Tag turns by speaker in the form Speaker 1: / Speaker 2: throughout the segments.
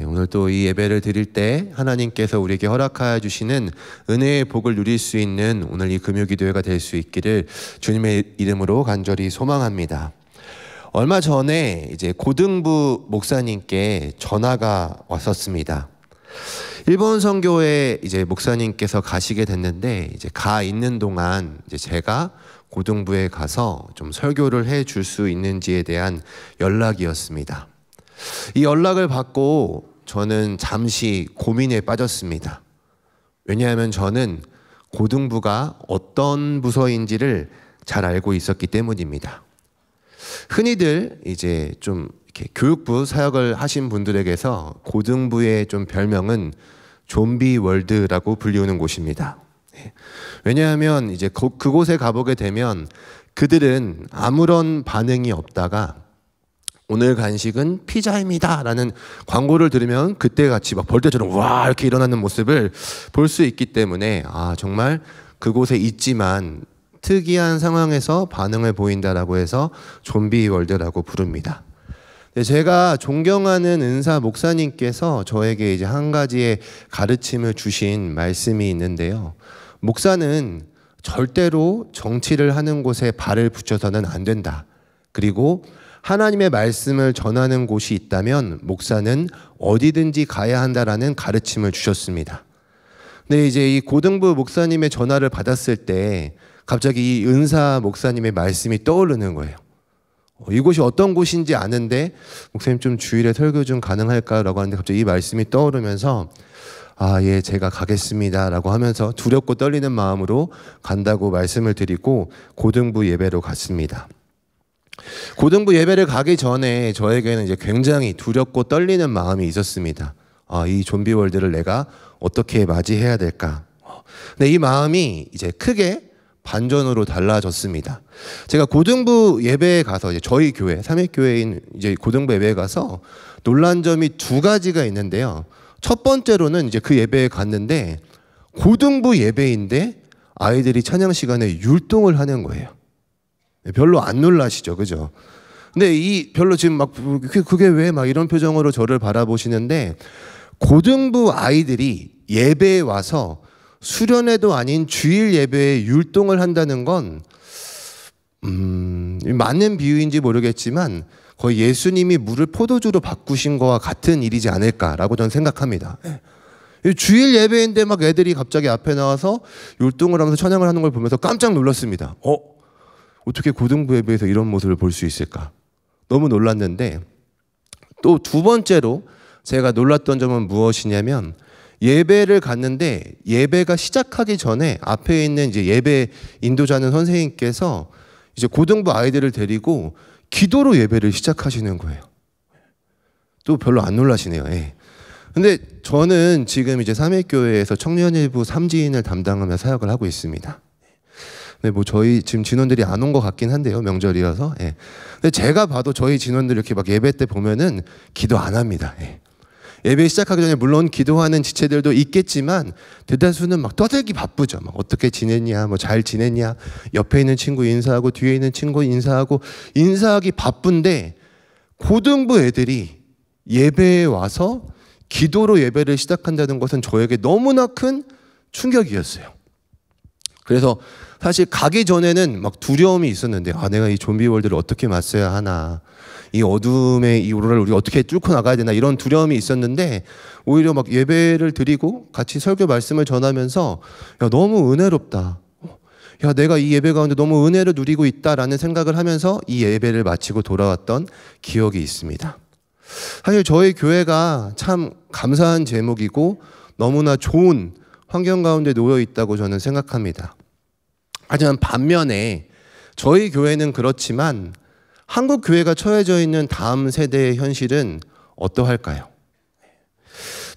Speaker 1: 오늘 또 이 예배를 드릴 때 하나님께서 우리에게 허락하여 주시는 은혜의 복을 누릴 수 있는 오늘 이 금요기도회가 될 수 있기를 주님의 이름으로 간절히 소망합니다. 얼마 전에 이제 고등부 목사님께 전화가 왔었습니다. 일본 선교회 이제 목사님께서 가시게 됐는데 이제 가 있는 동안 이제 제가 고등부에 가서 좀 설교를 해 줄 수 있는지에 대한 연락이었습니다. 이 연락을 받고 저는 잠시 고민에 빠졌습니다. 왜냐하면 저는 고등부가 어떤 부서인지를 잘 알고 있었기 때문입니다. 흔히들 이제 좀 이렇게 교육부 사역을 하신 분들에게서 고등부의 좀 별명은 좀비 월드라고 불리우는 곳입니다. 왜냐하면 이제 그곳에 가보게 되면 그들은 아무런 반응이 없다가 오늘 간식은 피자입니다 라는 광고를 들으면 그때같이 막 벌떼처럼 와 이렇게 일어나는 모습을 볼 수 있기 때문에 정말 그곳에 있지만 특이한 상황에서 반응을 보인다라고 해서 좀비 월드라고 부릅니다. 제가 존경하는 은사 목사님께서 저에게 이제 한 가지의 가르침을 주신 말씀이 있는데요. 목사는 절대로 정치를 하는 곳에 발을 붙여서는 안 된다. 그리고 하나님의 말씀을 전하는 곳이 있다면 목사는 어디든지 가야 한다라는 가르침을 주셨습니다. 근데 이제 이 고등부 목사님의 전화를 받았을 때 갑자기 이 은사 목사님의 말씀이 떠오르는 거예요. 이곳이 어떤 곳인지 아는데 목사님 좀 주일에 설교 좀 가능할까요? 라고 하는데 갑자기 이 말씀이 떠오르면서 예, 제가 가겠습니다 라고 하면서 두렵고 떨리는 마음으로 간다고 말씀을 드리고 고등부 예배로 갔습니다. 고등부 예배를 가기 전에 저에게는 이제 굉장히 두렵고 떨리는 마음이 있었습니다. 이 좀비 월드를 내가 어떻게 맞이해야 될까? 근데 이 마음이 이제 크게 반전으로 달라졌습니다. 제가 고등부 예배에 가서 이제 저희 교회, 삼일교회인 이제 고등부 예배에 가서 놀란 점이 두 가지가 있는데요. 첫 번째로는 이제 그 예배에 갔는데 고등부 예배인데 아이들이 찬양 시간에 율동을 하는 거예요. 별로 안 놀라시죠, 그죠? 근데 별로 지금 막 그게 왜 막 이런 표정으로 저를 바라보시는데 고등부 아이들이 예배에 와서 수련회도 아닌 주일 예배에 율동을 한다는 건 맞는 비유인지 모르겠지만 거의 예수님이 물을 포도주로 바꾸신 거와 같은 일이지 않을까라고 저는 생각합니다. 주일 예배인데 막 애들이 갑자기 앞에 나와서 율동을 하면서 찬양을 하는 걸 보면서 깜짝 놀랐습니다. 어떻게 고등부 예배에서 이런 모습을 볼 수 있을까? 너무 놀랐는데 또 두 번째로 제가 놀랐던 점은 무엇이냐면 예배를 갔는데 예배가 시작하기 전에 앞에 있는 이제 예배 인도자는 선생님께서 이제 고등부 아이들을 데리고 기도로 예배를 시작하시는 거예요. 또 별로 안 놀라시네요. 예. 근데 저는 지금 이제 삼일교회에서 청년일부 3지인을 담당하며 사역을 하고 있습니다. 네, 뭐 저희 지금 진원들이 안 온 것 같긴 한데요, 명절이어서. 예. 근데 제가 봐도 저희 진원들 이렇게 막 예배 때 보면은 기도 안 합니다. 예. 예배 시작하기 전에 물론 기도하는 지체들도 있겠지만 대다수는 막 떠들기 바쁘죠. 막 어떻게 지냈냐, 뭐 잘 지냈냐, 옆에 있는 친구 인사하고 뒤에 있는 친구 인사하고 인사하기 바쁜데 고등부 애들이 예배에 와서 기도로 예배를 시작한다는 것은 저에게 너무나 큰 충격이었어요. 그래서 사실 가기 전에는 막 두려움이 있었는데 내가 이 좀비 월드를 어떻게 맞서야 하나, 이 어둠의 이 오로라를 우리가 어떻게 뚫고 나가야 되나 이런 두려움이 있었는데 오히려 막 예배를 드리고 같이 설교 말씀을 전하면서 너무 은혜롭다. 내가 이 예배 가운데 너무 은혜를 누리고 있다라는 생각을 하면서 이 예배를 마치고 돌아왔던 기억이 있습니다. 사실 저희 교회가 참 감사한 제목이고 너무나 좋은 환경 가운데 놓여 있다고 저는 생각합니다. 하지만 반면에 저희 교회는 그렇지만 한국 교회가 처해져 있는 다음 세대의 현실은 어떠할까요?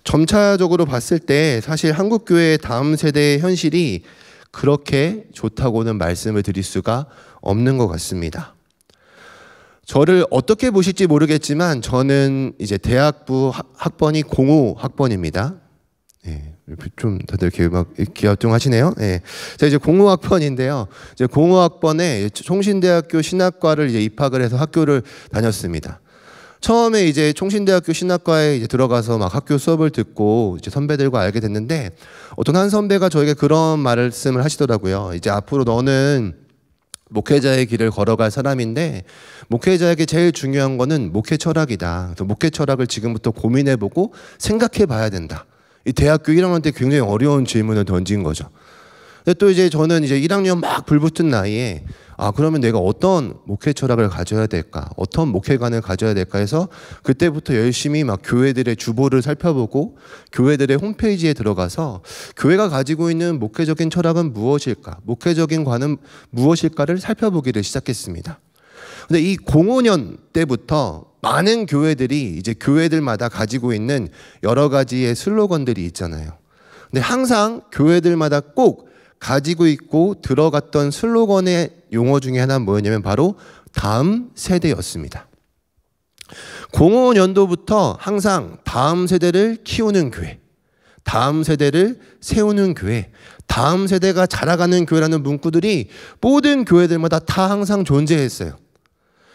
Speaker 1: 점차적으로 봤을 때 사실 한국 교회의 다음 세대의 현실이 그렇게 좋다고는 말씀을 드릴 수가 없는 것 같습니다. 저를 어떻게 보실지 모르겠지만 저는 이제 대학부 학번이 05학번입니다. 예, 좀 다들 이렇게 막 기하뚱하시네요. 예. 제가 이제 05학번인데요. 이제 05학번에 총신대학교 신학과를 이제 입학을 해서 학교를 다녔습니다. 처음에 이제 총신대학교 신학과에 이제 들어가서 막 학교 수업을 듣고 이제 선배들과 알게 됐는데, 어떤 한 선배가 저에게 그런 말씀을 하시더라고요. 이제 앞으로 너는 목회자의 길을 걸어갈 사람인데, 목회자에게 제일 중요한 거는 목회 철학이다. 그래서 목회 철학을 지금부터 고민해보고 생각해봐야 된다. 이 대학교 1학년 때 굉장히 어려운 질문을 던진 거죠. 근데 또 이제 저는 이제 1학년 막 불붙은 나이에, 그러면 내가 어떤 목회 철학을 가져야 될까? 어떤 목회관을 가져야 될까 해서 그때부터 열심히 막 교회들의 주보를 살펴보고 교회들의 홈페이지에 들어가서 교회가 가지고 있는 목회적인 철학은 무엇일까? 목회적인 관은 무엇일까를 살펴보기를 시작했습니다. 근데 이 05년 때부터 많은 교회들이 이제 교회들마다 가지고 있는 여러 가지의 슬로건들이 있잖아요. 근데 항상 교회들마다 꼭 가지고 있고 들어갔던 슬로건의 용어 중에 하나는 뭐였냐면 바로 다음 세대였습니다. 05년도부터 항상 다음 세대를 키우는 교회, 다음 세대를 세우는 교회, 다음 세대가 자라가는 교회라는 문구들이 모든 교회들마다 다 항상 존재했어요.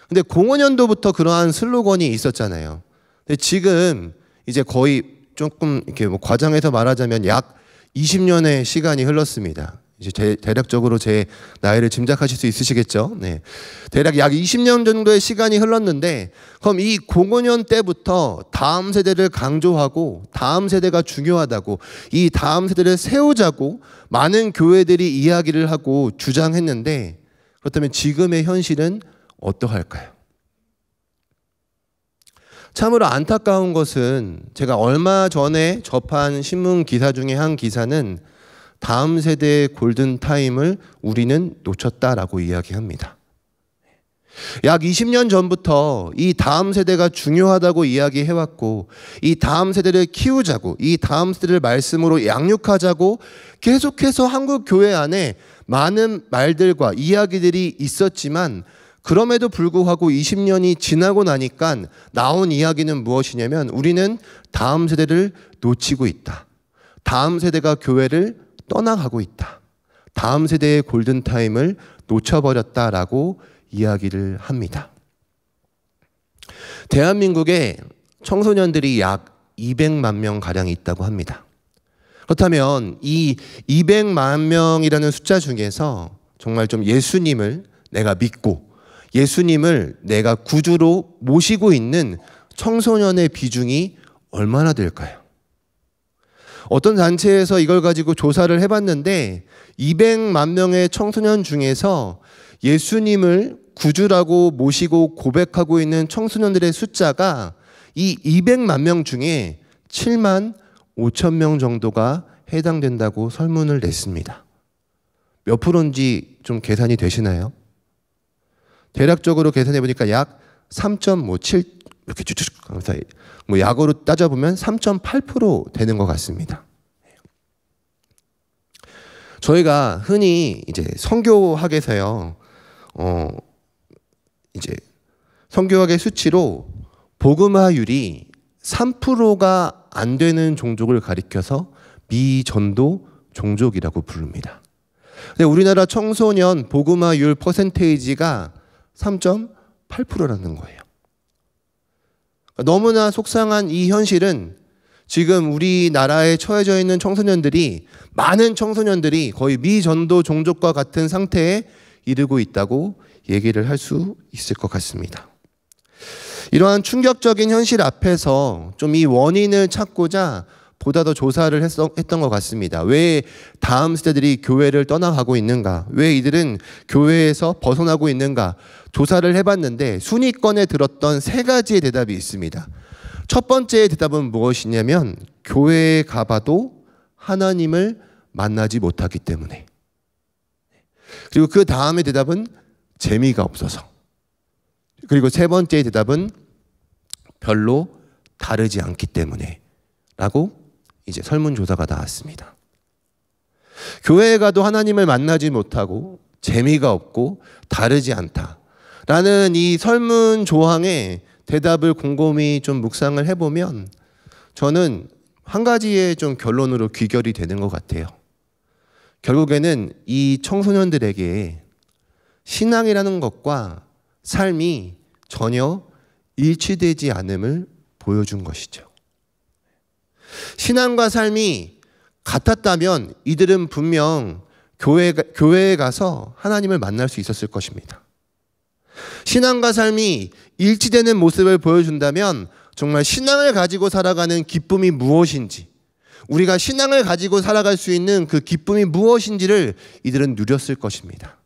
Speaker 1: 근데 05년도부터 그러한 슬로건이 있었잖아요. 근데 지금 이제 거의 조금 이렇게 뭐 과장해서 말하자면 약 20년의 시간이 흘렀습니다. 이제 대략적으로 제 나이를 짐작하실 수 있으시겠죠? 네. 대략 약 20년 정도의 시간이 흘렀는데, 그럼 이 05년 때부터 다음 세대를 강조하고 다음 세대가 중요하다고, 이 다음 세대를 세우자고 많은 교회들이 이야기를 하고 주장했는데, 그렇다면 지금의 현실은 어떠할까요? 참으로 안타까운 것은 제가 얼마 전에 접한 신문 기사 중에 한 기사는 다음 세대의 골든타임을 우리는 놓쳤다라고 이야기합니다. 약 20년 전부터 이 다음 세대가 중요하다고 이야기해왔고, 이 다음 세대를 키우자고, 이 다음 세대를 말씀으로 양육하자고 계속해서 한국 교회 안에 많은 말들과 이야기들이 있었지만, 그럼에도 불구하고 20년이 지나고 나니까 나온 이야기는 무엇이냐면, 우리는 다음 세대를 놓치고 있다. 다음 세대가 교회를 떠나가고 있다. 다음 세대의 골든타임을 놓쳐버렸다라고 이야기를 합니다. 대한민국에 청소년들이 약 200만 명 가량 있다고 합니다. 그렇다면 이 200만 명이라는 숫자 중에서 정말 좀 예수님을 내가 믿고 예수님을 내가 구주로 모시고 있는 청소년의 비중이 얼마나 될까요? 어떤 단체에서 이걸 가지고 조사를 해봤는데 200만 명의 청소년 중에서 예수님을 구주라고 모시고 고백하고 있는 청소년들의 숫자가 이 200만 명 중에 7만 5천 명 정도가 해당된다고 설문을 냈습니다. 몇 프로인지 좀 계산이 되시나요? 대략적으로 계산해 보니까 약 3.7 이렇게 쭉쭉 뭐 약으로 따져보면 3.8% 되는 것 같습니다. 저희가 흔히 이제 선교학에서요, 이제 선교학의 수치로 복음화율이 3%가 안 되는 종족을 가리켜서 미전도 종족이라고 부릅니다. 근데 우리나라 청소년 복음화율 퍼센테이지가 3.8%라는 거예요. 너무나 속상한 이 현실은 지금 우리나라에 처해져 있는 청소년들이, 많은 청소년들이 거의 미전도 종족과 같은 상태에 이르고 있다고 얘기를 할 수 있을 것 같습니다. 이러한 충격적인 현실 앞에서 좀 이 원인을 찾고자 보다 더 조사를 했던 것 같습니다. 왜 다음 세대들이 교회를 떠나가고 있는가? 왜 이들은 교회에서 벗어나고 있는가? 조사를 해봤는데 순위권에 들었던 세 가지의 대답이 있습니다. 첫 번째의 대답은 무엇이냐면, 교회에 가봐도 하나님을 만나지 못하기 때문에. 그리고 그 다음의 대답은 재미가 없어서. 그리고 세 번째의 대답은 별로 다르지 않기 때문에 라고 이제 설문조사가 나왔습니다. 교회에 가도 하나님을 만나지 못하고 재미가 없고 다르지 않다라는 이 설문 조항에 대답을 곰곰이 좀 묵상을 해보면 저는 한 가지의 좀 결론으로 귀결이 되는 것 같아요. 결국에는 이 청소년들에게 신앙이라는 것과 삶이 전혀 일치되지 않음을 보여준 것이죠. 신앙과 삶이 같았다면 이들은 분명 교회에 가서 하나님을 만날 수 있었을 것입니다. 신앙과 삶이 일치되는 모습을 보여준다면 정말 신앙을 가지고 살아가는 기쁨이 무엇인지, 우리가 신앙을 가지고 살아갈 수 있는 그 기쁨이 무엇인지를 이들은 누렸을 것입니다.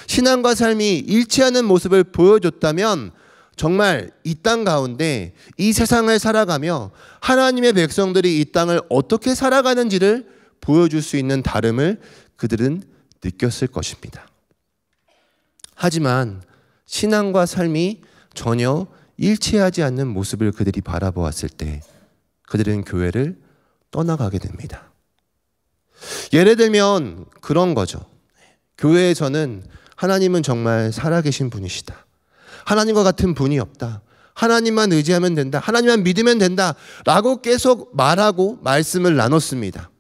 Speaker 1: 신앙과 삶이 일치하는 모습을 보여줬다면 정말 이 땅 가운데 이 세상을 살아가며 하나님의 백성들이 이 땅을 어떻게 살아가는지를 보여줄 수 있는 다름을 그들은 느꼈을 것입니다. 하지만 신앙과 삶이 전혀 일치하지 않는 모습을 그들이 바라보았을 때 그들은 교회를 떠나가게 됩니다. 예를 들면 그런 거죠. 교회에서는 하나님은 정말 살아계신 분이시다. 하나님과 같은 분이 없다. 하나님만 의지하면 된다. 하나님만 믿으면 된다. 라고 계속 말하고 말씀을 나눴습니다.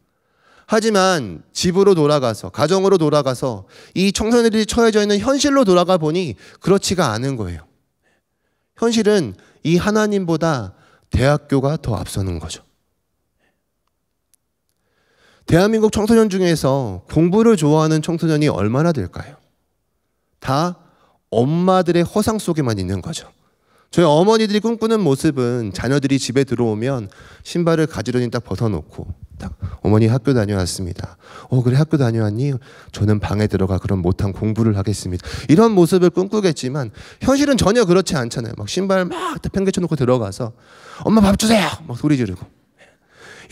Speaker 1: 하지만 집으로 돌아가서, 가정으로 돌아가서 이 청소년들이 처해져 있는 현실로 돌아가 보니 그렇지가 않은 거예요. 현실은 이 하나님보다 대학교가 더 앞서는 거죠. 대한민국 청소년 중에서 공부를 좋아하는 청소년이 얼마나 될까요? 다 엄마들의 허상 속에만 있는 거죠. 저희 어머니들이 꿈꾸는 모습은 자녀들이 집에 들어오면 신발을 가지런히 딱 벗어놓고 딱 어머니 학교 다녀왔습니다. 그래 학교 다녀왔니? 저는 방에 들어가 그럼 못한 공부를 하겠습니다. 이런 모습을 꿈꾸겠지만 현실은 전혀 그렇지 않잖아요. 막 신발 막 팽개쳐놓고 들어가서 엄마 밥 주세요! 막 소리 지르고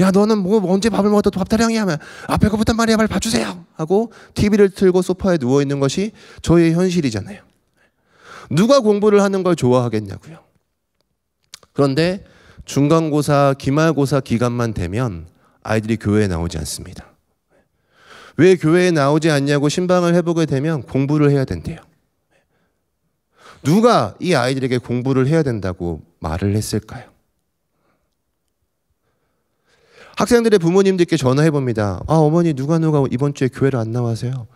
Speaker 1: 야 너는 뭐 언제 밥을 먹어도 밥 타령이 하면 배고프단 말이야 빨리 밥 주세요! 하고 TV를 틀고 소파에 누워있는 것이 저의 현실이잖아요. 누가 공부를 하는 걸 좋아하겠냐고요. 그런데 중간고사, 기말고사 기간만 되면 아이들이 교회에 나오지 않습니다. 왜 교회에 나오지 않냐고 신방을 해보게 되면 공부를 해야 된대요. 누가 이 아이들에게 공부를 해야 된다고 말을 했을까요? 학생들의 부모님들께 전화해봅니다. 어머니 누가 이번 주에 교회를 안 나와서요.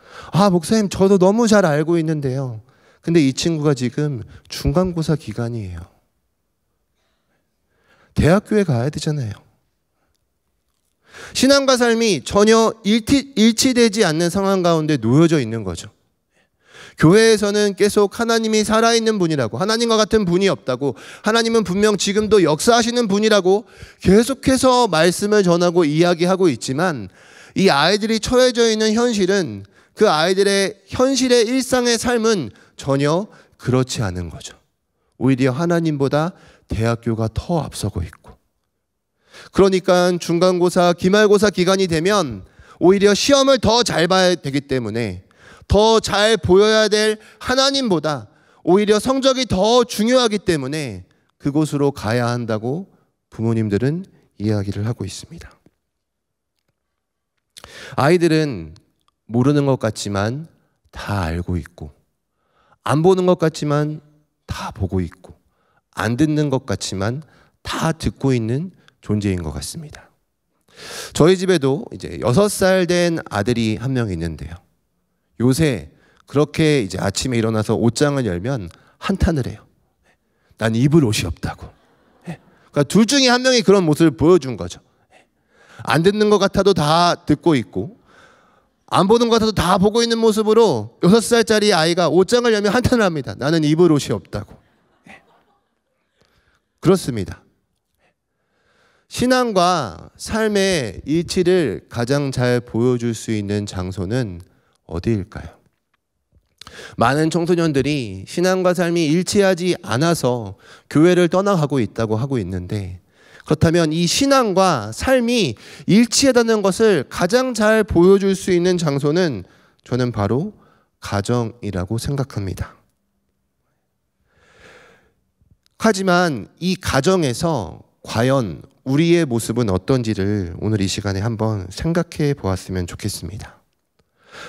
Speaker 1: 목사님 저도 너무 잘 알고 있는데요. 근데 이 친구가 지금 중간고사 기간이에요. 대학교에 가야 되잖아요. 신앙과 삶이 전혀 일치되지 않는 상황 가운데 놓여져 있는 거죠. 교회에서는 계속 하나님이 살아있는 분이라고, 하나님과 같은 분이 없다고, 하나님은 분명 지금도 역사하시는 분이라고 계속해서 말씀을 전하고 이야기하고 있지만 이 아이들이 처해져 있는 현실은 그 아이들의 현실의 일상의 삶은 전혀 그렇지 않은 거죠. 오히려 하나님보다 대학교가 더 앞서고 있고, 그러니까 중간고사, 기말고사 기간이 되면 오히려 시험을 더 잘 봐야 되기 때문에 더 잘 보여야 될 하나님보다 오히려 성적이 더 중요하기 때문에 그곳으로 가야 한다고 부모님들은 이야기를 하고 있습니다. 아이들은 모르는 것 같지만 다 알고 있고, 안 보는 것 같지만 다 보고 있고, 안 듣는 것 같지만 다 듣고 있는 존재인 것 같습니다. 저희 집에도 이제 6살 된 아들이 한 명 있는데요. 요새 그렇게 이제 아침에 일어나서 옷장을 열면 한탄을 해요. 난 입을 옷이 없다고. 그러니까 둘 중에 한 명이 그런 모습을 보여준 거죠. 안 듣는 것 같아도 다 듣고 있고, 안 보는 것 같아도 다 보고 있는 모습으로 6살짜리 아이가 옷장을 열면 한탄을 합니다. 나는 입을 옷이 없다고. 그렇습니다. 신앙과 삶의 일치를 가장 잘 보여줄 수 있는 장소는 어디일까요? 많은 청소년들이 신앙과 삶이 일치하지 않아서 교회를 떠나가고 있다고 하고 있는데, 그렇다면 이 신앙과 삶이 일치하다는 것을 가장 잘 보여줄 수 있는 장소는 저는 바로 가정이라고 생각합니다. 하지만 이 가정에서 과연 우리의 모습은 어떤지를 오늘 이 시간에 한번 생각해 보았으면 좋겠습니다.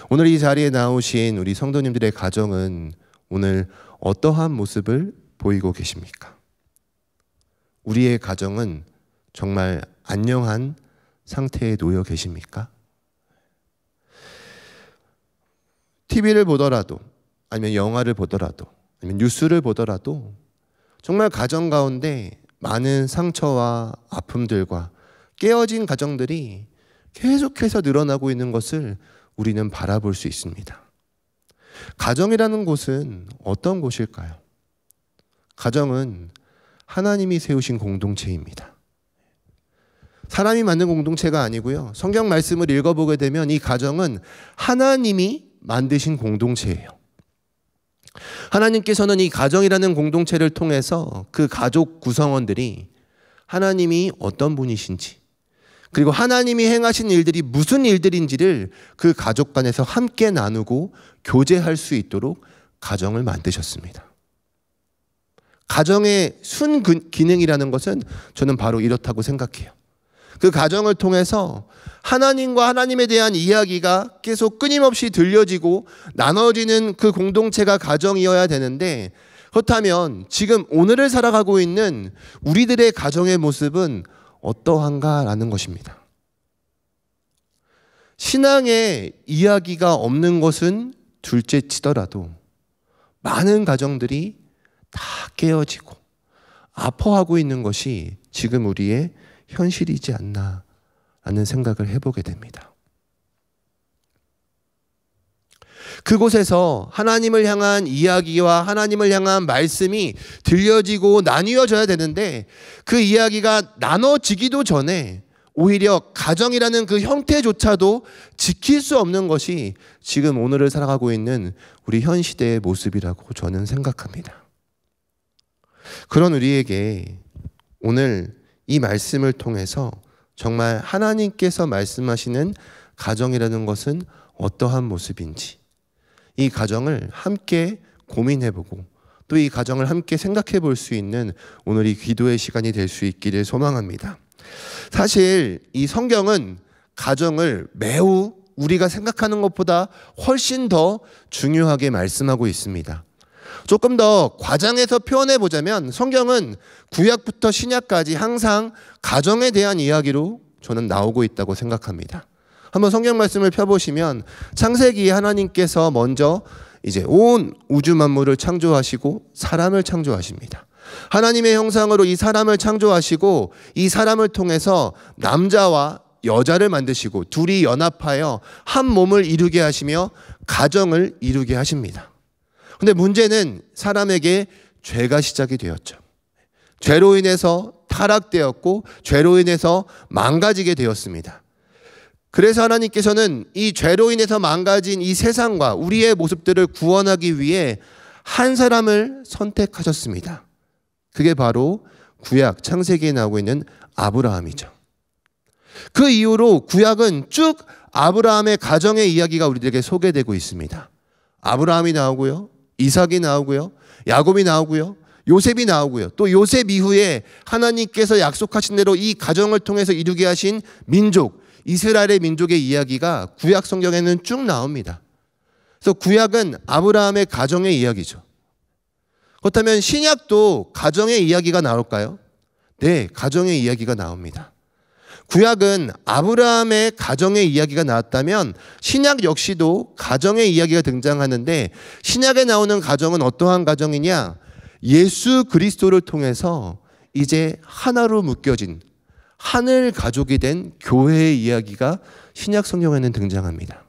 Speaker 1: 오늘 이 자리에 나오신 우리 성도님들의 가정은 오늘 어떠한 모습을 보이고 계십니까? 우리의 가정은 정말 안녕한 상태에 놓여 계십니까? TV를 보더라도, 아니면 영화를 보더라도, 아니면 뉴스를 보더라도 정말 가정 가운데 많은 상처와 아픔들과 깨어진 가정들이 계속해서 늘어나고 있는 것을 우리는 바라볼 수 있습니다. 가정이라는 곳은 어떤 곳일까요? 가정은 하나님이 세우신 공동체입니다. 사람이 만든 공동체가 아니고요. 성경 말씀을 읽어보게 되면 이 가정은 하나님이 만드신 공동체예요. 하나님께서는 이 가정이라는 공동체를 통해서 그 가족 구성원들이 하나님이 어떤 분이신지, 그리고 하나님이 행하신 일들이 무슨 일들인지를 그 가족 간에서 함께 나누고 교제할 수 있도록 가정을 만드셨습니다. 가정의 순기능이라는 것은 저는 바로 이렇다고 생각해요. 그 가정을 통해서 하나님과 하나님에 대한 이야기가 계속 끊임없이 들려지고 나눠지는 그 공동체가 가정이어야 되는데, 그렇다면 지금 오늘을 살아가고 있는 우리들의 가정의 모습은 어떠한가라는 것입니다. 신앙의 이야기가 없는 것은 둘째 치더라도 많은 가정들이 다 깨어지고 아파하고 있는 것이 지금 우리의 현실이지 않나 라는 생각을 해보게 됩니다. 그곳에서 하나님을 향한 이야기와 하나님을 향한 말씀이 들려지고 나뉘어져야 되는데, 그 이야기가 나눠지기도 전에 오히려 가정이라는 그 형태조차도 지킬 수 없는 것이 지금 오늘을 살아가고 있는 우리 현 시대의 모습이라고 저는 생각합니다. 그런 우리에게 오늘 이 말씀을 통해서 정말 하나님께서 말씀하시는 가정이라는 것은 어떠한 모습인지, 이 가정을 함께 고민해보고 또 이 가정을 함께 생각해 볼 수 있는 오늘 이 기도의 시간이 될 수 있기를 소망합니다. 사실 이 성경은 가정을 매우 우리가 생각하는 것보다 훨씬 더 중요하게 말씀하고 있습니다. 조금 더 과장해서 표현해 보자면 성경은 구약부터 신약까지 항상 가정에 대한 이야기로 저는 나오고 있다고 생각합니다. 한번 성경 말씀을 펴보시면 창세기에 하나님께서 먼저 이제 온 우주 만물을 창조하시고 사람을 창조하십니다. 하나님의 형상으로 이 사람을 창조하시고 이 사람을 통해서 남자와 여자를 만드시고 둘이 연합하여 한 몸을 이루게 하시며 가정을 이루게 하십니다. 근데 문제는 사람에게 죄가 시작이 되었죠. 죄로 인해서 타락되었고 죄로 인해서 망가지게 되었습니다. 그래서 하나님께서는 이 죄로 인해서 망가진 이 세상과 우리의 모습들을 구원하기 위해 한 사람을 선택하셨습니다. 그게 바로 구약 창세기에 나오고 있는 아브라함이죠. 그 이후로 구약은 쭉 아브라함의 가정의 이야기가 우리들에게 소개되고 있습니다. 아브라함이 나오고요, 이삭이 나오고요, 야곱이 나오고요, 요셉이 나오고요, 또 요셉 이후에 하나님께서 약속하신 대로 이 가정을 통해서 이루게 하신 민족, 이스라엘의 민족의 이야기가 구약 성경에는 쭉 나옵니다. 그래서 구약은 아브라함의 가정의 이야기죠. 그렇다면 신약도 가정의 이야기가 나올까요? 네, 가정의 이야기가 나옵니다. 구약은 아브라함의 가정의 이야기가 나왔다면 신약 역시도 가정의 이야기가 등장하는데, 신약에 나오는 가정은 어떠한 가정이냐? 예수 그리스도를 통해서 이제 하나로 묶여진 하늘 가족이 된 교회의 이야기가 신약 성경에는 등장합니다.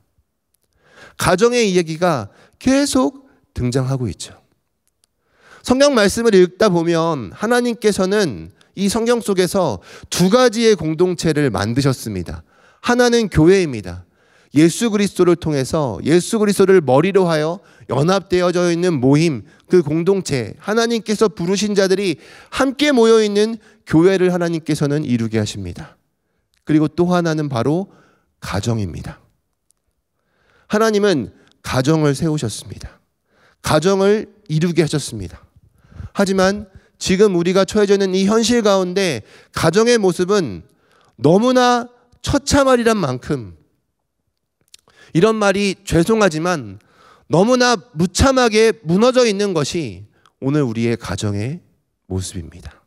Speaker 1: 가정의 이야기가 계속 등장하고 있죠. 성경 말씀을 읽다 보면 하나님께서는 이 성경 속에서 두 가지의 공동체를 만드셨습니다. 하나는 교회입니다. 예수 그리스도를 통해서 예수 그리스도를 머리로 하여 연합되어져 있는 모임, 그 공동체, 하나님께서 부르신 자들이 함께 모여있는 교회를 하나님께서는 이루게 하십니다. 그리고 또 하나는 바로 가정입니다. 하나님은 가정을 세우셨습니다. 가정을 이루게 하셨습니다. 하지만 지금 우리가 처해져 있는 이 현실 가운데 가정의 모습은 너무나 처참하리란 만큼, 이런 말이 죄송하지만 너무나 무참하게 무너져 있는 것이 오늘 우리의 가정의 모습입니다.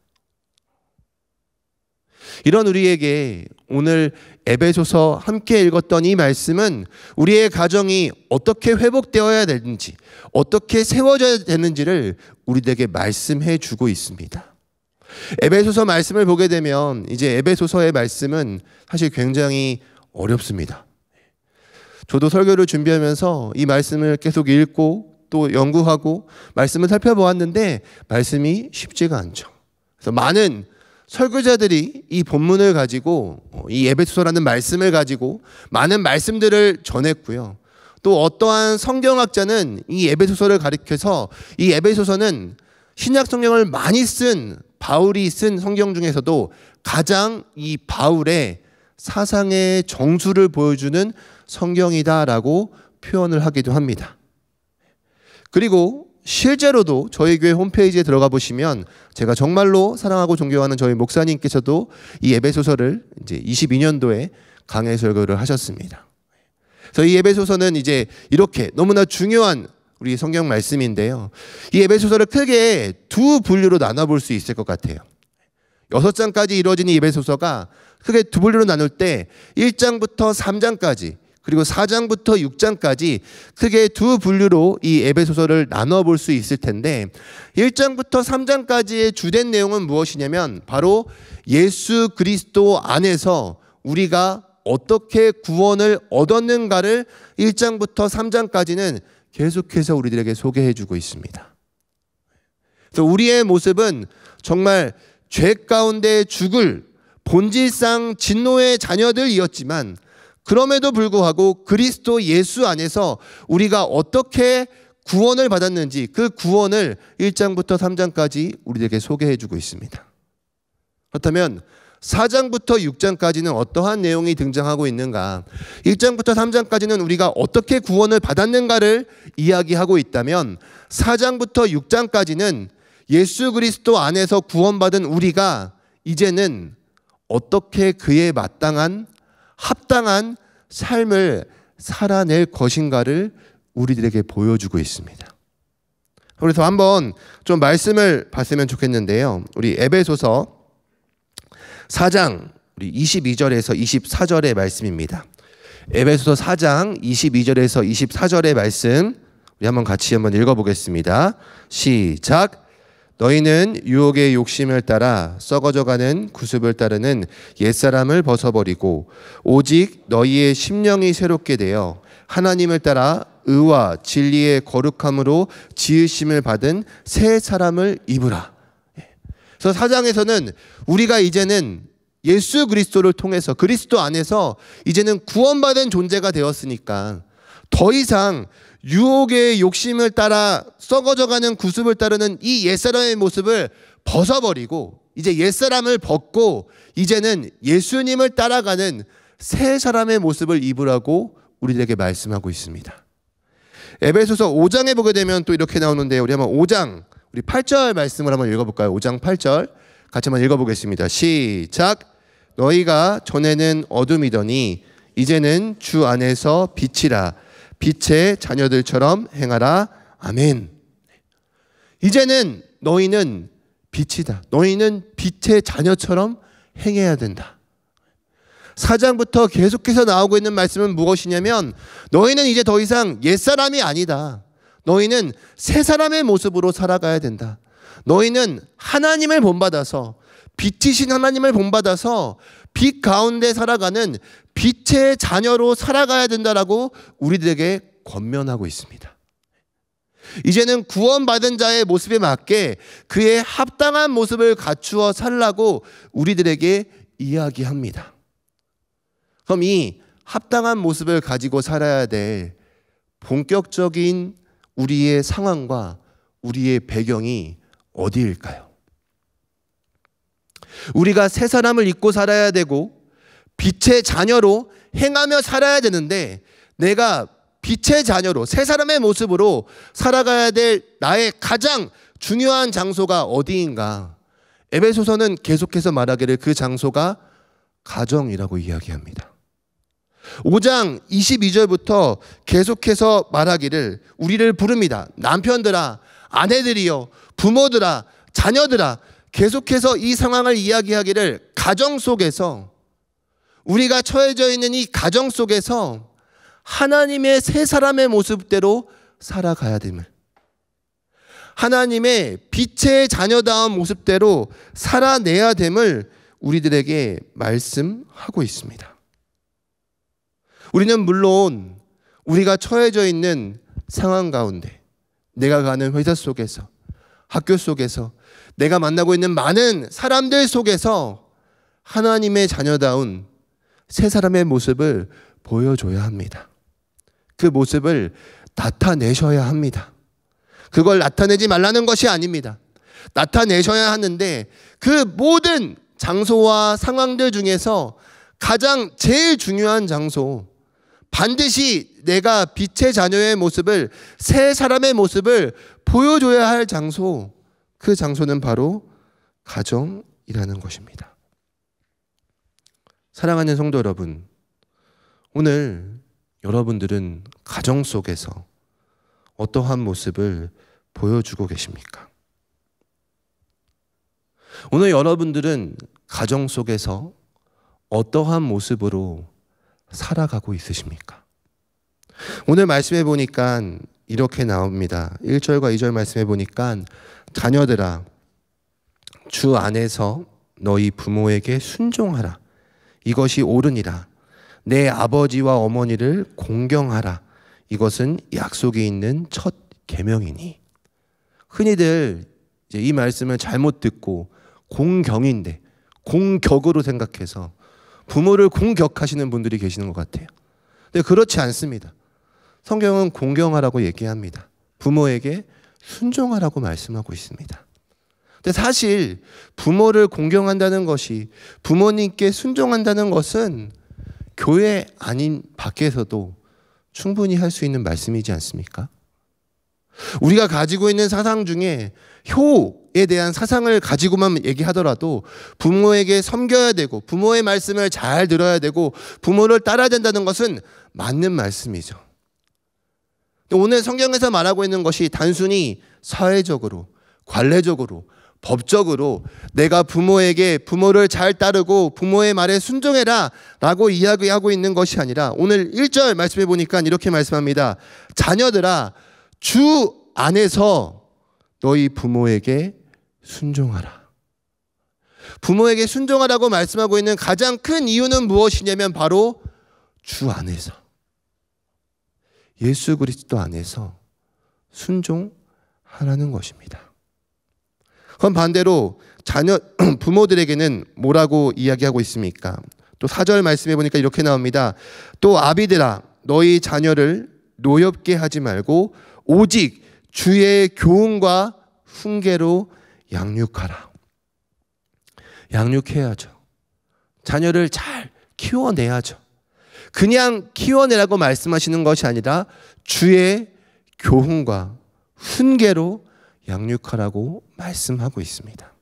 Speaker 1: 이런 우리에게 오늘 에베소서 함께 읽었던 이 말씀은 우리의 가정이 어떻게 회복되어야 되는지, 어떻게 세워져야 되는지를 우리에게 말씀해 주고 있습니다. 에베소서 말씀을 보게 되면 이제 에베소서의 말씀은 사실 굉장히 어렵습니다. 저도 설교를 준비하면서 이 말씀을 계속 읽고 또 연구하고 말씀을 살펴보았는데 말씀이 쉽지가 않죠. 그래서 많은 설교자들이 이 본문을 가지고 이 에베소서라는 말씀을 가지고 많은 말씀들을 전했고요. 또 어떠한 성경학자는 이 에베소서를 가리켜서 이 에베소서는 신약 성경을 많이 쓴 바울이 쓴 성경 중에서도 가장 이 바울의 사상의 정수를 보여주는 성경이다라고 표현을 하기도 합니다. 그리고 실제로도 저희 교회 홈페이지에 들어가 보시면 제가 정말로 사랑하고 존경하는 저희 목사님께서도 이 에베소서를 이제 22년도에 강해 설교를 하셨습니다. 그래서 이 에베소서는 이제 이렇게 너무나 중요한 우리 성경 말씀인데요. 이 에베소서를 크게 두 분류로 나눠볼 수 있을 것 같아요. 6장까지 이루어진 이 에베소서가 크게 두 분류로 나눌 때 1장부터 3장까지 그리고 4장부터 6장까지 크게 두 분류로 이 에베소서를 나눠볼 수 있을 텐데 1장부터 3장까지의 주된 내용은 무엇이냐면 바로 예수 그리스도 안에서 우리가 어떻게 구원을 얻었는가를 1장부터 3장까지는 계속해서 우리들에게 소개해 주고 있습니다. 그래서 우리의 모습은 정말 죄 가운데 죽을 본질상 진노의 자녀들이었지만 그럼에도 불구하고 그리스도 예수 안에서 우리가 어떻게 구원을 받았는지 그 구원을 1장부터 3장까지 우리에게 소개해 주고 있습니다. 그렇다면 4장부터 6장까지는 어떠한 내용이 등장하고 있는가? 1장부터 3장까지는 우리가 어떻게 구원을 받았는가를 이야기하고 있다면 4장부터 6장까지는 예수 그리스도 안에서 구원받은 우리가 이제는 어떻게 그에 마땅한 합당한 삶을 살아낼 것인가를 우리들에게 보여주고 있습니다. 그래서 한번 좀 말씀을 봤으면 좋겠는데요. 우리 에베소서 4장 우리 22절에서 24절의 말씀입니다. 에베소서 4장 22절에서 24절의 말씀 우리 같이 한번 읽어보겠습니다. 시작. 너희는 유혹의 욕심을 따라 썩어져가는 구습을 따르는 옛사람을 벗어버리고 오직 너희의 심령이 새롭게 되어 하나님을 따라 의와 진리의 거룩함으로 지으심을 받은 새 사람을 입으라. 그래서 4장에서는 우리가 이제는 예수 그리스도를 통해서 그리스도 안에서 이제는 구원받은 존재가 되었으니까 더 이상 유혹의 욕심을 따라 썩어져가는 구습을 따르는 이 옛사람의 모습을 벗어버리고 이제 옛사람을 벗고 이제는 예수님을 따라가는 새 사람의 모습을 입으라고 우리들에게 말씀하고 있습니다. 에베소서 5장에 보게 되면 또 이렇게 나오는데 우리 한번 5장 우리 8절 말씀을 한번 읽어볼까요? 5장 8절 같이 한번 읽어보겠습니다. 시작. 너희가 전에는 어둠이더니 이제는 주 안에서 빛이라. 빛의 자녀들처럼 행하라. 아멘. 이제는 너희는 빛이다. 너희는 빛의 자녀처럼 행해야 된다. 4장부터 계속해서 나오고 있는 말씀은 무엇이냐면 너희는 이제 더 이상 옛사람이 아니다. 너희는 새 사람의 모습으로 살아가야 된다. 너희는 하나님을 본받아서 빛이신 하나님을 본받아서 빛 가운데 살아가는 빛의 자녀로 살아가야 된다라고 우리들에게 권면하고 있습니다. 이제는 구원받은 자의 모습에 맞게 그의 합당한 모습을 갖추어 살라고 우리들에게 이야기합니다. 그럼 이 합당한 모습을 가지고 살아야 될 본격적인 우리의 상황과 우리의 배경이 어디일까요? 우리가 새 사람을 입고 살아야 되고 빛의 자녀로 행하며 살아야 되는데 내가 빛의 자녀로 새 사람의 모습으로 살아가야 될 나의 가장 중요한 장소가 어디인가? 에베소서는 계속해서 말하기를 그 장소가 가정이라고 이야기합니다. 5장 22절부터 계속해서 말하기를 우리를 부릅니다. 남편들아, 아내들이여, 부모들아, 자녀들아, 계속해서 이 상황을 이야기하기를 가정 속에서, 우리가 처해져 있는 이 가정 속에서 하나님의 새 사람의 모습대로 살아가야 됨을, 하나님의 빛의 자녀다운 모습대로 살아내야 됨을 우리들에게 말씀하고 있습니다. 우리는 물론 우리가 처해져 있는 상황 가운데, 내가 가는 회사 속에서, 학교 속에서, 내가 만나고 있는 많은 사람들 속에서 하나님의 자녀다운 새 사람의 모습을 보여줘야 합니다. 그 모습을 나타내셔야 합니다. 그걸 나타내지 말라는 것이 아닙니다. 나타내셔야 하는데, 그 모든 장소와 상황들 중에서 가장 제일 중요한 장소, 반드시 내가 빛의 자녀의 모습을, 새 사람의 모습을 보여줘야 할 장소, 그 장소는 바로 가정이라는 것입니다. 사랑하는 성도 여러분, 오늘 여러분들은 가정 속에서 어떠한 모습을 보여주고 계십니까? 오늘 여러분들은 가정 속에서 어떠한 모습으로 살아가고 있으십니까? 오늘 말씀해 보니까 이렇게 나옵니다. 1절과 2절 말씀해 보니까, 자녀들아, 주 안에서 너희 부모에게 순종하라. 이것이 옳으니라. 내 아버지와 어머니를 공경하라. 이것은 약속이 있는 첫 계명이니. 흔히들 이제 이 말씀을 잘못 듣고 공경인데 공격으로 생각해서 부모를 공격하시는 분들이 계시는 것 같아요. 근데 그렇지 않습니다. 성경은 공경하라고 얘기합니다. 부모에게 순종하라고 말씀하고 있습니다. 근데 사실 부모를 공경한다는 것이, 부모님께 순종한다는 것은 교회 아닌 밖에서도 충분히 할 수 있는 말씀이지 않습니까? 우리가 가지고 있는 사상 중에 효에 대한 사상을 가지고만 얘기하더라도 부모에게 섬겨야 되고, 부모의 말씀을 잘 들어야 되고, 부모를 따라야 된다는 것은 맞는 말씀이죠. 오늘 성경에서 말하고 있는 것이 단순히 사회적으로, 관례적으로, 법적으로 내가 부모를 잘 따르고 부모의 말에 순종해라 라고 이야기하고 있는 것이 아니라, 오늘 1절 말씀해 보니까 이렇게 말씀합니다. 자녀들아, 주 안에서 너희 부모에게 순종하라. 부모에게 순종하라고 말씀하고 있는 가장 큰 이유는 무엇이냐면 바로 주 안에서, 예수 그리스도 안에서 순종하라는 것입니다. 그럼 반대로 부모들에게는 뭐라고 이야기하고 있습니까? 또 4절 말씀해 보니까 이렇게 나옵니다. 또 아비들아, 너희 자녀를 노엽게 하지 말고 오직 주의 교훈과 훈계로 양육하라. 양육해야죠. 자녀를 잘 키워내야죠. 그냥 키워내라고 말씀하시는 것이 아니라 주의 교훈과 훈계로 양육하라고 말씀하고 있습니다.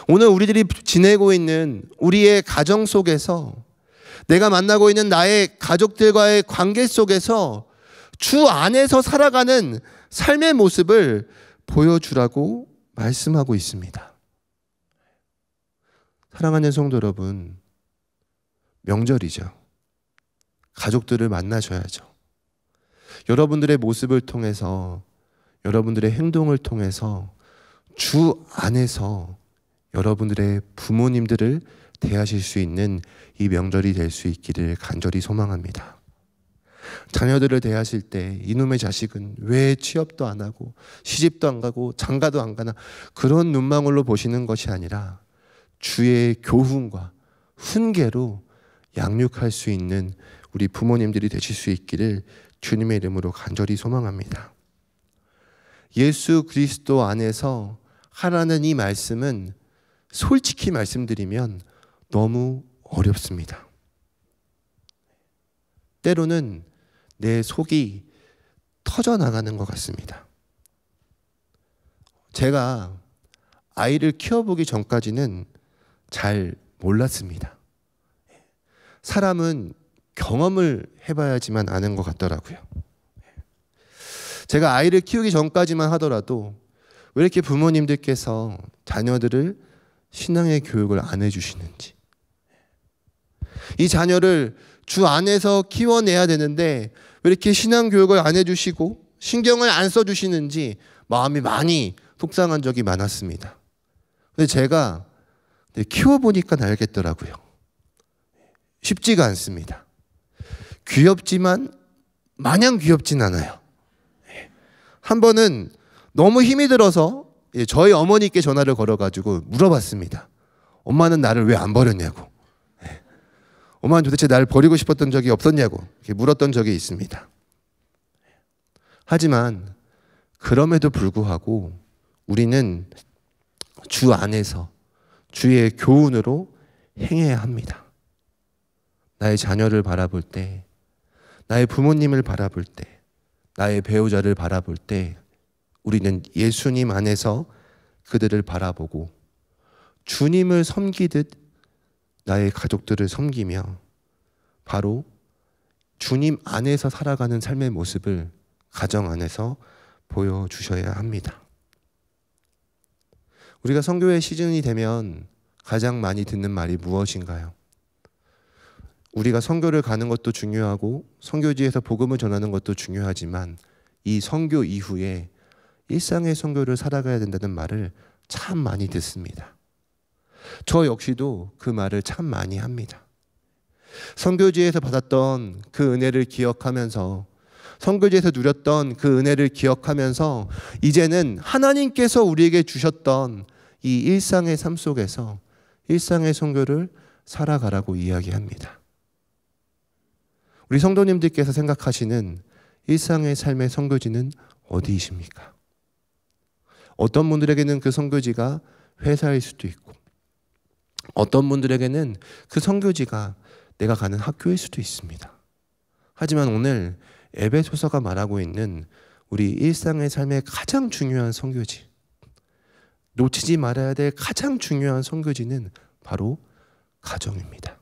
Speaker 1: 오늘 우리들이 지내고 있는 우리의 가정 속에서, 내가 만나고 있는 나의 가족들과의 관계 속에서 주 안에서 살아가는 삶의 모습을 보여주라고 말씀하고 있습니다. 사랑하는 성도 여러분, 명절이죠. 가족들을 만나셔야죠. 여러분들의 모습을 통해서, 여러분들의 행동을 통해서 주 안에서 여러분들의 부모님들을 대하실 수 있는 이 명절이 될 수 있기를 간절히 소망합니다. 자녀들을 대하실 때 이놈의 자식은 왜 취업도 안 하고 시집도 안 가고 장가도 안 가나, 그런 눈망울로 보시는 것이 아니라 주의 교훈과 훈계로 양육할 수 있는 우리 부모님들이 되실 수 있기를 주님의 이름으로 간절히 소망합니다. 예수 그리스도 안에서 하라는 이 말씀은 솔직히 말씀드리면 너무 어렵습니다. 때로는 내 속이 터져나가는 것 같습니다. 제가 아이를 키워보기 전까지는 잘 몰랐습니다. 사람은 경험을 해봐야지만 아는 것 같더라고요. 제가 아이를 키우기 전까지만 하더라도 왜 이렇게 부모님들께서 자녀들을 신앙의 교육을 안 해주시는지. 이 자녀를 주 안에서 키워내야 되는데 왜 이렇게 신앙 교육을 안 해주시고 신경을 안 써주시는지 마음이 많이 속상한 적이 많았습니다. 근데 제가 키워보니까 알겠더라고요. 쉽지가 않습니다. 귀엽지만 마냥 귀엽진 않아요. 한 번은 너무 힘이 들어서 저희 어머니께 전화를 걸어가지고 물어봤습니다. 엄마는 나를 왜 안 버렸냐고. 엄마는 도대체 나를 버리고 싶었던 적이 없었냐고 이렇게 물었던 적이 있습니다. 하지만 그럼에도 불구하고 우리는 주 안에서 주의 교훈으로 행해야 합니다. 나의 자녀를 바라볼 때, 나의 부모님을 바라볼 때, 나의 배우자를 바라볼 때 우리는 예수님 안에서 그들을 바라보고 주님을 섬기듯 나의 가족들을 섬기며 바로 주님 안에서 살아가는 삶의 모습을 가정 안에서 보여주셔야 합니다. 우리가 선교회 시즌이 되면 가장 많이 듣는 말이 무엇인가요? 우리가 선교를 가는 것도 중요하고 선교지에서 복음을 전하는 것도 중요하지만 이 선교 이후에 일상의 선교를 살아가야 된다는 말을 참 많이 듣습니다. 저 역시도 그 말을 참 많이 합니다. 선교지에서 받았던 그 은혜를 기억하면서 선교지에서 누렸던 그 은혜를 기억하면서 이제는 하나님께서 우리에게 주셨던 이 일상의 삶 속에서 일상의 선교를 살아가라고 이야기합니다. 우리 성도님들께서 생각하시는 일상의 삶의 선교지는 어디이십니까? 어떤 분들에게는 그 선교지가 회사일 수도 있고 어떤 분들에게는 그 선교지가 내가 가는 학교일 수도 있습니다. 하지만 오늘 에베소서가 말하고 있는 우리 일상의 삶의 가장 중요한 선교지, 놓치지 말아야 될 가장 중요한 선교지는 바로 가정입니다.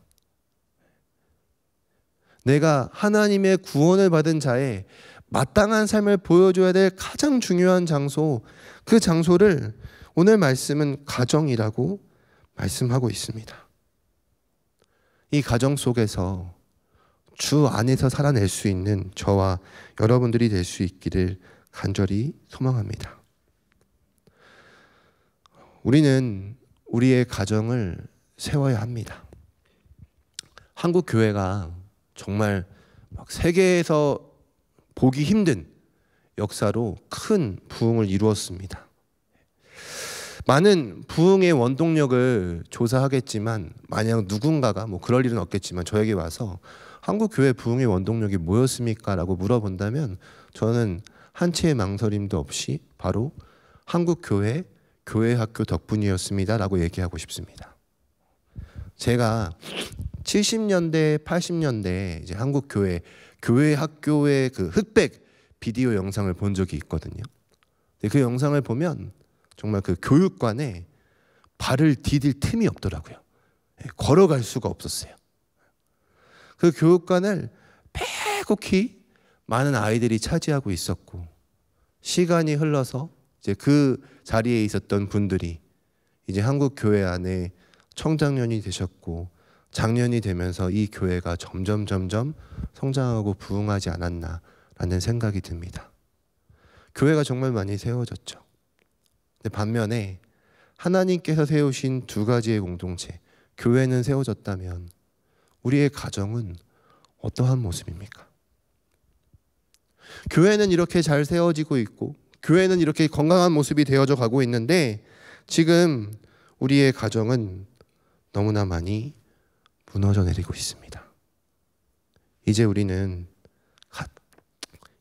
Speaker 1: 내가 하나님의 구원을 받은 자의 마땅한 삶을 보여줘야 될 가장 중요한 장소, 그 장소를 오늘 말씀은 가정이라고 말씀하고 있습니다. 이 가정 속에서 주 안에서 살아낼 수 있는 저와 여러분들이 될 수 있기를 간절히 소망합니다. 우리는 우리의 가정을 세워야 합니다. 한국 교회가 정말 막 세계에서 보기 힘든 역사로 큰 부흥을 이루었습니다. 많은 부흥의 원동력을 조사하겠지만 만약 누군가가 그럴 일은 없겠지만 저에게 와서 한국 교회 부흥의 원동력이 뭐였습니까? 라고 물어본다면 저는 한치의 망설임도 없이 바로 한국 교회 학교 덕분이었습니다 라고 얘기하고 싶습니다. 제가 70년대, 80년대 이제 한국 교회 학교의 그 흑백 비디오 영상을 본 적이 있거든요. 근데 그 영상을 보면 정말 그 교육관에 발을 디딜 틈이 없더라고요. 걸어갈 수가 없었어요. 그 교육관을 빼곡히 많은 아이들이 차지하고 있었고 시간이 흘러서 이제 그 자리에 있었던 분들이 이제 한국 교회 안에 청장년이 되셨고 장년이 되면서 이 교회가 점점 성장하고 부흥하지 않았나라는 생각이 듭니다. 교회가 정말 많이 세워졌죠. 근데 반면에 하나님께서 세우신 두 가지의 공동체, 교회는 세워졌다면 우리의 가정은 어떠한 모습입니까? 교회는 이렇게 잘 세워지고 있고 교회는 이렇게 건강한 모습이 되어져 가고 있는데 지금 우리의 가정은 너무나 많이 무너져 내리고 있습니다. 이제 우리는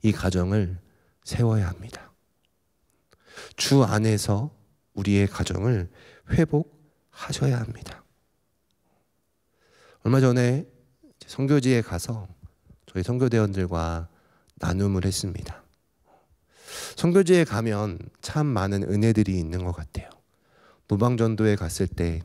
Speaker 1: 이 가정을 세워야 합니다. 주 안에서 우리의 가정을 회복하셔야 합니다. 얼마 전에 선교지에 가서 저희 선교대원들과 나눔을 했습니다. 선교지에 가면 참 많은 은혜들이 있는 것 같아요. 노방전도에 갔을 때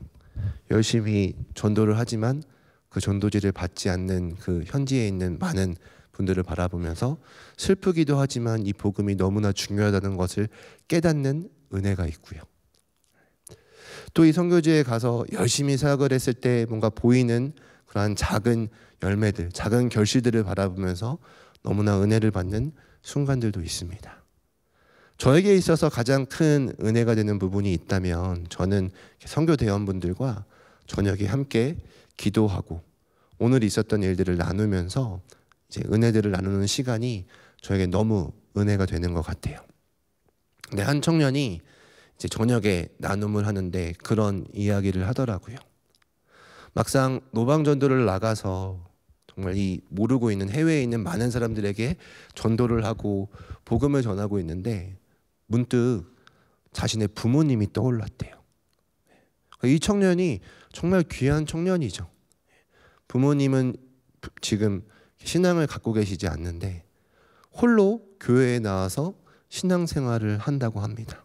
Speaker 1: 열심히 전도를 하지만 그 전도지를 받지 않는 그 현지에 있는 많은 분들을 바라보면서 슬프기도 하지만 이 복음이 너무나 중요하다는 것을 깨닫는 은혜가 있고요. 또 이 선교지에 가서 열심히 사역을 했을 때 뭔가 보이는 그러한 작은 열매들, 작은 결실들을 바라보면서 너무나 은혜를 받는 순간들도 있습니다. 저에게 있어서 가장 큰 은혜가 되는 부분이 있다면 저는 선교 대원분들과 저녁에 함께 기도하고 오늘 있었던 일들을 나누면서 이제 은혜들을 나누는 시간이 저에게 너무 은혜가 되는 것 같아요. 근데 한 청년이 이제 저녁에 나눔을 하는데 그런 이야기를 하더라고요. 막상 노방전도를 나가서 정말 이 모르고 있는 해외에 있는 많은 사람들에게 전도를 하고 복음을 전하고 있는데 문득 자신의 부모님이 떠올랐대요. 이 청년이 정말 귀한 청년이죠. 부모님은 지금 신앙을 갖고 계시지 않는데 홀로 교회에 나와서 신앙생활을 한다고 합니다.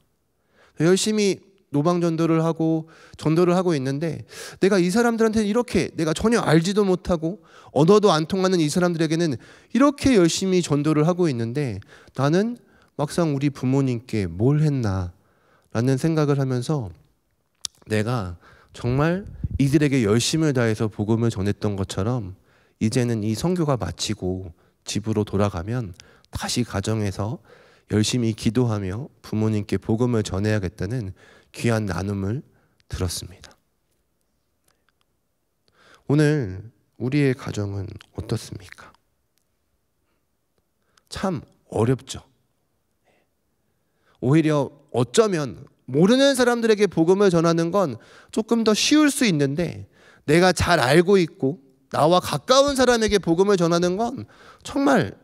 Speaker 1: 열심히 노방전도를 하고 전도를 하고 있는데 내가 이 사람들한테는 이렇게 내가 전혀 알지도 못하고 언어도 안 통하는 이 사람들에게는 이렇게 열심히 전도를 하고 있는데 나는 막상 우리 부모님께 뭘 했나 라는 생각을 하면서 내가 정말 이들에게 열심을 다해서 복음을 전했던 것처럼 이제는 이 선교가 마치고 집으로 돌아가면 다시 가정에서 열심히 기도하며 부모님께 복음을 전해야겠다는 귀한 나눔을 들었습니다. 오늘 우리의 가정은 어떻습니까? 참 어렵죠. 오히려 어쩌면 모르는 사람들에게 복음을 전하는 건 조금 더 쉬울 수 있는데 내가 잘 알고 있고 나와 가까운 사람에게 복음을 전하는 건 정말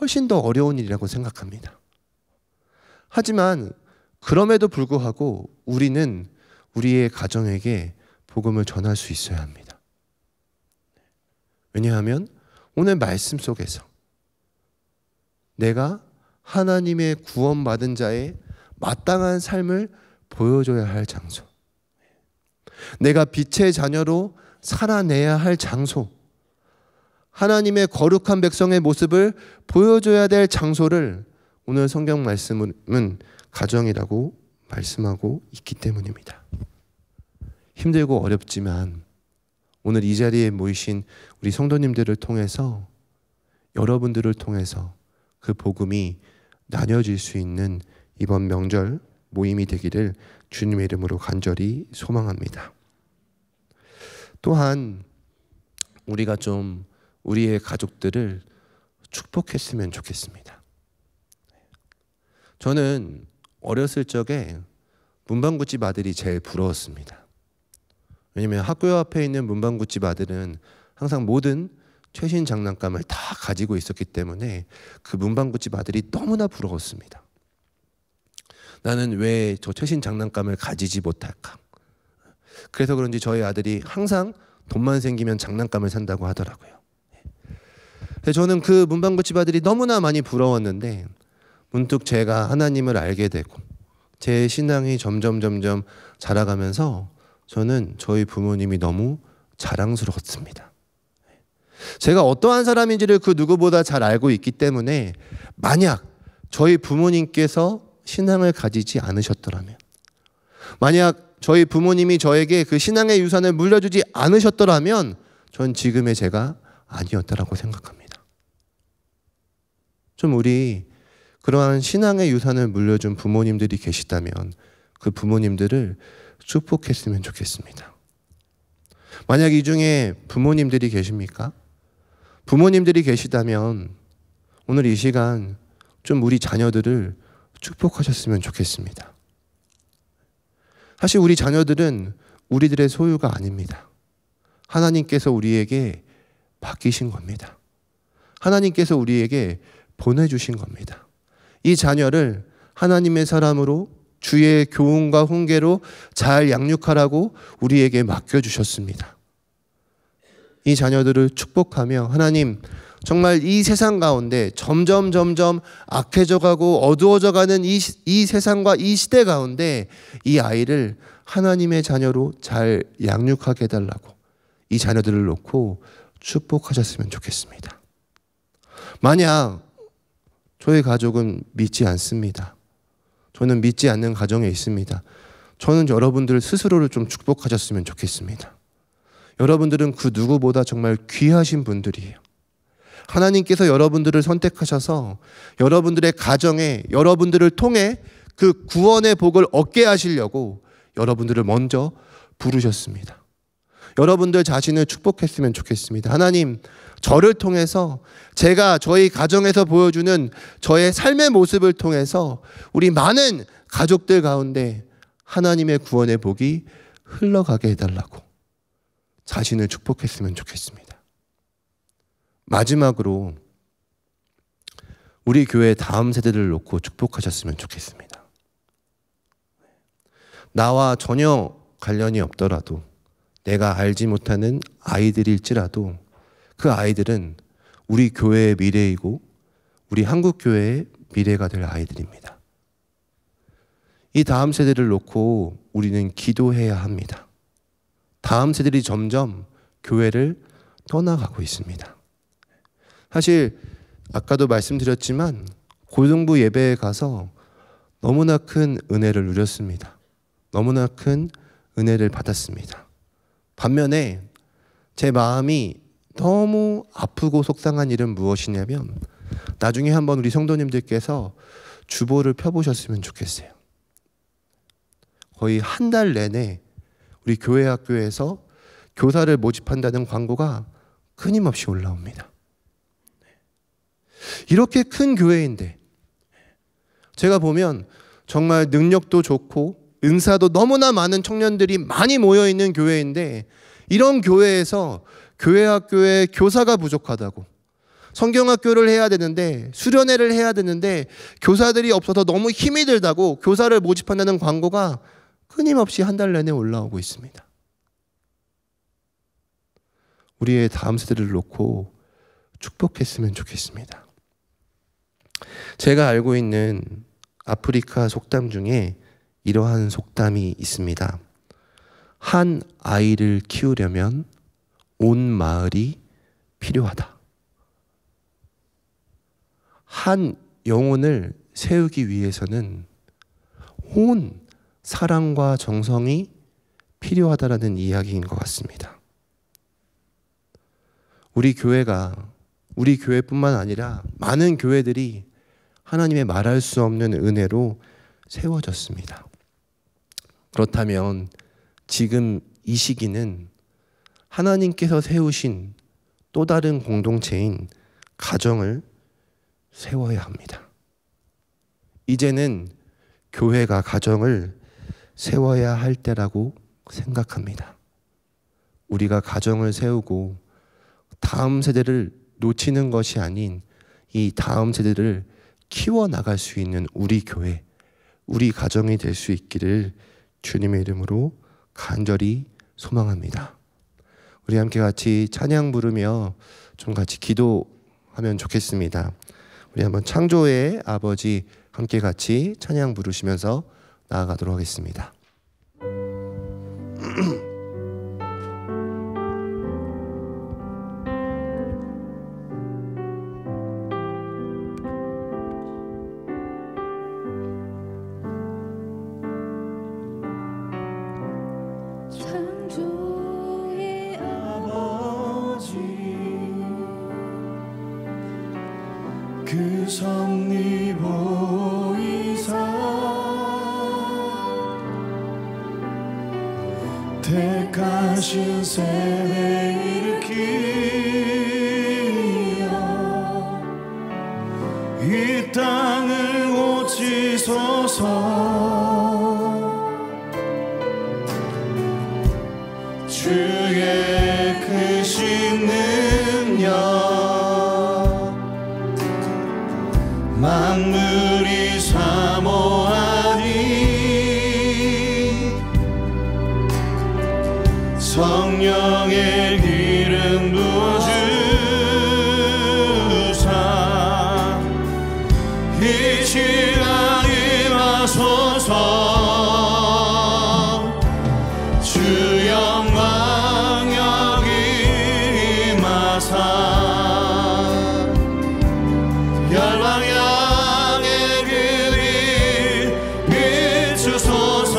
Speaker 1: 훨씬 더 어려운 일이라고 생각합니다. 하지만 그럼에도 불구하고 우리는 우리의 가정에게 복음을 전할 수 있어야 합니다. 왜냐하면 오늘 말씀 속에서 내가 하나님의 구원받은 자의 마땅한 삶을 보여줘야 할 장소, 내가 빛의 자녀로 살아내야 할 장소, 하나님의 거룩한 백성의 모습을 보여줘야 될 장소를 오늘 성경 말씀은 가정이라고 말씀하고 있기 때문입니다. 힘들고 어렵지만 오늘 이 자리에 모이신 우리 성도님들을 통해서 여러분들을 통해서 그 복음이 나눠질 수 있는 이번 명절 모임이 되기를 주님의 이름으로 간절히 소망합니다. 또한 우리가 좀 우리의 가족들을 축복했으면 좋겠습니다. 저는 어렸을 적에 문방구집 아들이 제일 부러웠습니다. 왜냐하면 학교 앞에 있는 문방구집 아들은 항상 모든 최신 장난감을 다 가지고 있었기 때문에 그 문방구집 아들이 너무나 부러웠습니다. 나는 왜 저 최신 장난감을 가지지 못할까? 그래서 그런지 저희 아들이 항상 돈만 생기면 장난감을 산다고 하더라고요. 저는 그 문방구집 아들이 너무나 많이 부러웠는데 문득 제가 하나님을 알게 되고 제 신앙이 점점 자라가면서 저는 저희 부모님이 너무 자랑스러웠습니다. 제가 어떠한 사람인지를 그 누구보다 잘 알고 있기 때문에 만약 저희 부모님께서 신앙을 가지지 않으셨더라면, 만약 저희 부모님이 저에게 그 신앙의 유산을 물려주지 않으셨더라면 전 지금의 제가 아니었다라고 생각합니다. 좀 우리 그러한 신앙의 유산을 물려준 부모님들이 계시다면 그 부모님들을 축복했으면 좋겠습니다. 만약 이 중에 부모님들이 계십니까? 부모님들이 계시다면 오늘 이 시간 좀 우리 자녀들을 축복하셨으면 좋겠습니다. 사실 우리 자녀들은 우리들의 소유가 아닙니다. 하나님께서 우리에게 맡기신 겁니다. 하나님께서 우리에게 보내주신 겁니다. 이 자녀를 하나님의 사람으로 주의 교훈과 훈계로 잘 양육하라고 우리에게 맡겨주셨습니다. 이 자녀들을 축복하며 하나님 정말 이 세상 가운데 점점 악해져가고 어두워져가는 이 세상과 이 시대 가운데 이 아이를 하나님의 자녀로 잘 양육하게 해달라고 이 자녀들을 놓고 축복하셨으면 좋겠습니다. 만약 저희 가족은 믿지 않습니다. 저는 믿지 않는 가정에 있습니다. 저는 여러분들 스스로를 좀 축복하셨으면 좋겠습니다. 여러분들은 그 누구보다 정말 귀하신 분들이에요. 하나님께서 여러분들을 선택하셔서 여러분들의 가정에 여러분들을 통해 그 구원의 복을 얻게 하시려고 여러분들을 먼저 부르셨습니다. 여러분들 자신을 축복했으면 좋겠습니다. 하나님, 저를 통해서 제가 저희 가정에서 보여주는 저의 삶의 모습을 통해서 우리 많은 가족들 가운데 하나님의 구원의 복이 흘러가게 해달라고 자신을 축복했으면 좋겠습니다. 마지막으로 우리 교회 다음 세대를 놓고 축복하셨으면 좋겠습니다. 나와 전혀 관련이 없더라도 내가 알지 못하는 아이들일지라도 그 아이들은 우리 교회의 미래이고 우리 한국교회의 미래가 될 아이들입니다. 이 다음 세대를 놓고 우리는 기도해야 합니다. 다음 세대들이 점점 교회를 떠나가고 있습니다. 사실 아까도 말씀드렸지만 고등부 예배에 가서 너무나 큰 은혜를 누렸습니다. 너무나 큰 은혜를 받았습니다. 반면에 제 마음이 너무 아프고 속상한 일은 무엇이냐면 나중에 한번 우리 성도님들께서 주보를 펴보셨으면 좋겠어요. 거의 한 달 내내 우리 교회 학교에서 교사를 모집한다는 광고가 끊임없이 올라옵니다. 이렇게 큰 교회인데 제가 보면 정말 능력도 좋고 은사도 너무나 많은 청년들이 많이 모여있는 교회인데 이런 교회에서 교회 학교에 교사가 부족하다고 성경학교를 해야 되는데 수련회를 해야 되는데 교사들이 없어서 너무 힘이 들다고 교사를 모집한다는 광고가 끊임없이 한 달 내내 올라오고 있습니다. 우리의 다음 세대를 놓고 축복했으면 좋겠습니다. 제가 알고 있는 아프리카 속담 중에 이러한 속담이 있습니다. 한 아이를 키우려면 온 마을이 필요하다. 한 영혼을 세우기 위해서는 온 사랑과 정성이 필요하다라는 이야기인 것 같습니다. 우리 교회뿐만 아니라 많은 교회들이 하나님의 말할 수 없는 은혜로 세워졌습니다. 그렇다면 지금 이 시기는 하나님께서 세우신 또 다른 공동체인 가정을 세워야 합니다. 이제는 교회가 가정을 세워야 할 때라고 생각합니다. 우리가 가정을 세우고 다음 세대를 놓치는 것이 아닌 이 다음 세대를 키워나갈 수 있는 우리 교회, 우리 가정이 될 수 있기를 주님의 이름으로 간절히 소망합니다. 우리 함께 같이 찬양 부르며 좀 같이 기도하면 좋겠습니다. 우리 한번 창조의 아버지 함께 같이 찬양 부르시면서 나아가도록 하겠습니다.
Speaker 2: 창조의 아버지 그 섭리 보이사 택하신 세대 일으키어 이 땅을 고치소서 주의 크신 능력 만물이 사모하니 성령의 기름 부어주사 이 시간 임하소서 주 영광 여기 임하사 열방 향해 그리 비추소서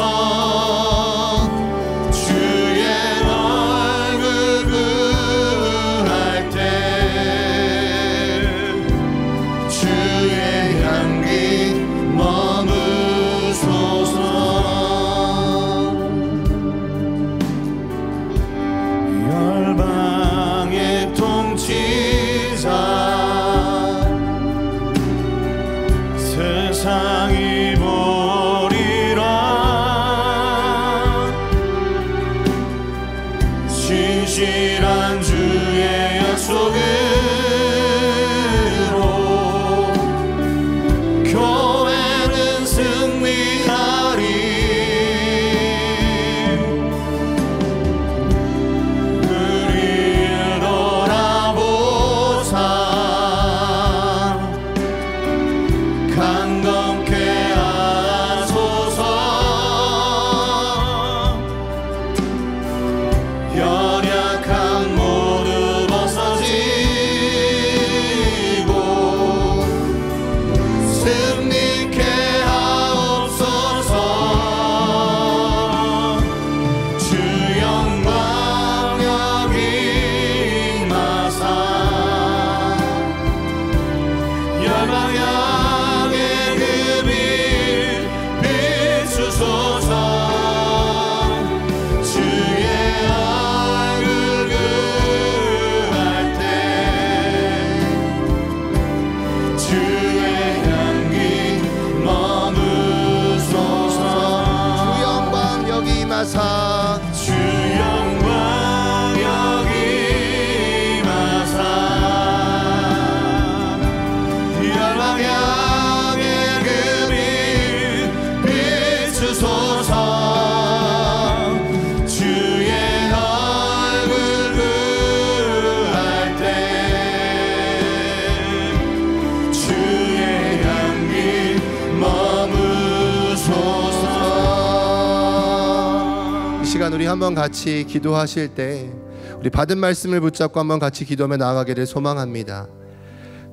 Speaker 1: 시간 우리 한번 같이 기도하실 때 우리 받은 말씀을 붙잡고 한번 같이 기도하며 나아가기를 소망합니다.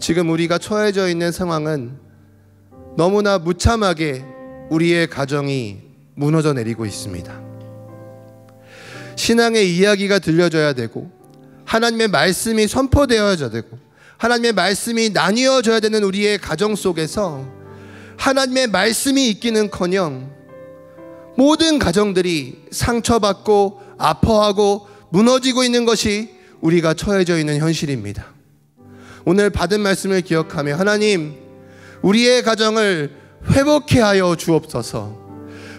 Speaker 1: 지금 우리가 처해져 있는 상황은 너무나 무참하게 우리의 가정이 무너져 내리고 있습니다. 신앙의 이야기가 들려져야 되고 하나님의 말씀이 선포되어야 되고 하나님의 말씀이 나뉘어져야 되는 우리의 가정 속에서 하나님의 말씀이 있기는커녕 모든 가정들이 상처받고 아파하고 무너지고 있는 것이 우리가 처해져 있는 현실입니다. 오늘 받은 말씀을 기억하며 하나님, 우리의 가정을 회복케 하여 주옵소서.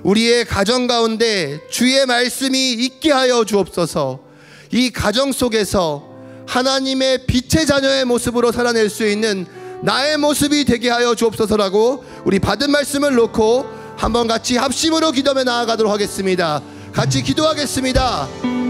Speaker 1: 우리의 가정 가운데 주의 말씀이 있게 하여 주옵소서. 이 가정 속에서 하나님의 빛의 자녀의 모습으로 살아낼 수 있는 나의 모습이 되게 하여 주옵소서라고 우리 받은 말씀을 놓고 한번 같이 합심으로 기도하며 나아가도록 하겠습니다. 같이 기도하겠습니다.